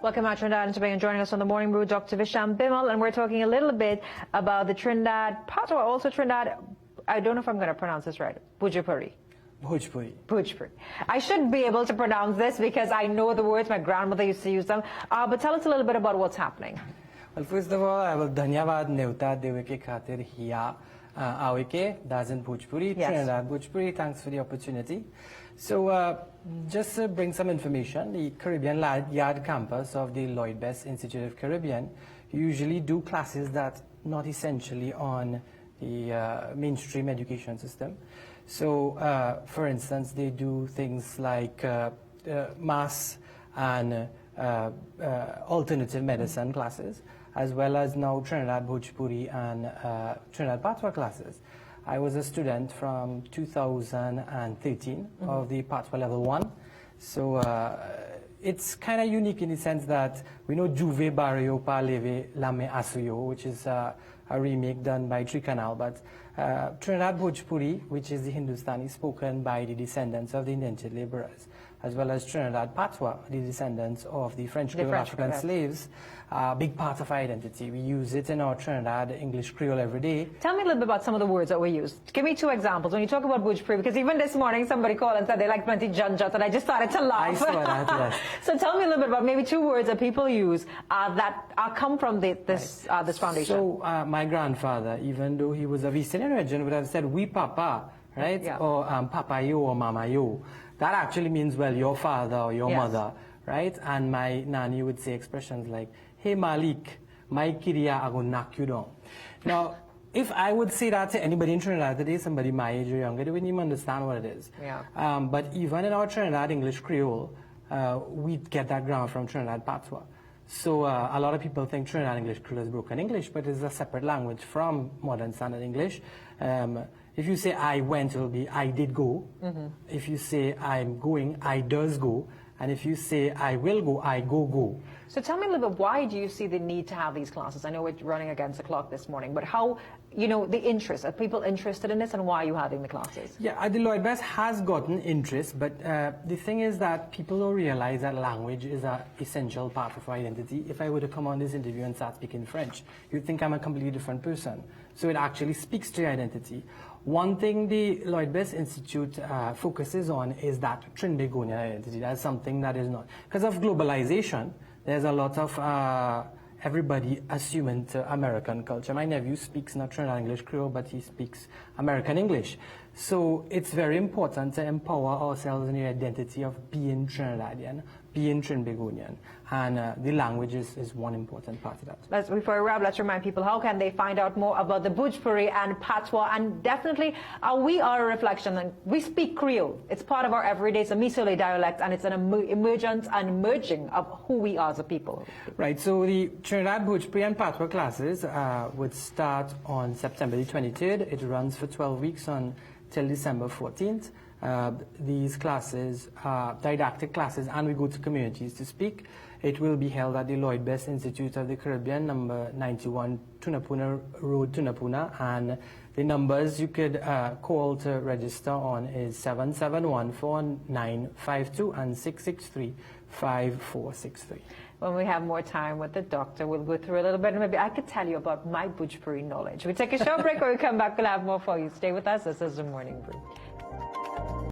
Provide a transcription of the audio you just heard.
Welcome out Trinidad and Tobago, and joining us on the Morning Brew, Dr. Visham Bimal, and we're talking a little bit about the Trinidad Patois, also Trinidad, I don't know if I'm going to pronounce this right, Bhojpuri. Bhojpuri. I should be able to pronounce this because I know the words, my grandmother used to use them, but tell us a little bit about what's happening. Well, first of all, I will dhanyavad nevta devike khatir hiya awike, that's in Bhojpuri, Yes. Trinidad Bhojpuri. Thanks for the opportunity. So, just to bring some information, the Caribbean Yard campus of the Lloyd Best Institute of Caribbean usually do classes that not essentially on the mainstream education system. So, for instance, they do things like mass and alternative medicine classes, as well as now Trinidad Bhojpuri and Trinidad Patois classes. I was a student from 2013 of the Patois Level 1. So it's kind of unique in the sense that we know Juve Barrio Pa Leve Lame Asuyo, which is a remake done by Tricanal, but Trinidad Bhojpuri, which is the Hindustani spoken by the descendants of the indentured laborers, as well as Trinidad Patois, the descendants of the French Creole African slaves, big part of our identity. We use it in our Trinidad English Creole every day. Tell me a little bit about some of the words that we use. Give me two examples. When you talk about Bhojpuri, because even this morning somebody called and said they like plenty janjat, and I just started to laugh. I saw that, yes. So tell me a little bit about maybe two words that people use that come from this foundation. So my grandfather, even though he was of Eastern origin, would have said, "We papa," right? Yeah. Or papa yo or mama yo. That actually means, well, your father or your mother, right? And my nanny would say expressions like, "Hey Malik, my kiriya, I go knock you down." Now, if I would say that to anybody in Trinidad today, somebody my age or younger, they wouldn't even understand what it is. Yeah. But even in our Trinidad English Creole, we get that grammar from Trinidad Patois. So a lot of people think Trinidad English Creole is broken English, but it's a separate language from modern standard English. If you say I went, it will be I did go. If you say I'm going, I does go. And if you say I will go, I go. So tell me a little bit, why do you see the need to have these classes? I know we're running against the clock this morning, but how, the interest, are people interested in this, and why are you having the classes? Yeah, the Lloyd Best has gotten interest, but the thing is that people don't realize that language is an essential part of our identity. If I were to come on this interview and start speaking French, you'd think I'm a completely different person. So it actually speaks to your identity. One thing the Lloyd Best Institute focuses on is that Trinbagonian identity. That's something that is not. Because of globalization, there's a lot of everybody assuming to American culture. My nephew speaks not Trinidad English Creole, but he speaks American English. So it's very important to empower ourselves in the identity of being Trinidadian, being Trinbagonian. And the language is one important part of that. Before we wrap, let's remind people, how can they find out more about the Bhojpuri and Patois? And definitely, we are a reflection, and we speak Creole. It's part of our everyday, it's a Misole dialect, and it's an emergence and merging of who we are as a people. Right, so the Trinidad Bhojpuri and Patois classes would start on September the 23rd. It runs for 12 weeks till December 14th. These classes are didactic classes, and we go to communities to speak. It will be held at the Lloyd Best Institute of the Caribbean, number 91 Tunapuna Road, Tunapuna, and the numbers you could call to register on is 771-4952 and 663-5463. When we have more time with the doctor, we'll go through a little bit, and maybe I could tell you about my Bhojpuri knowledge. We take a short break. When we come back, we'll have more for you. Stay with us. This is the Morning Brew.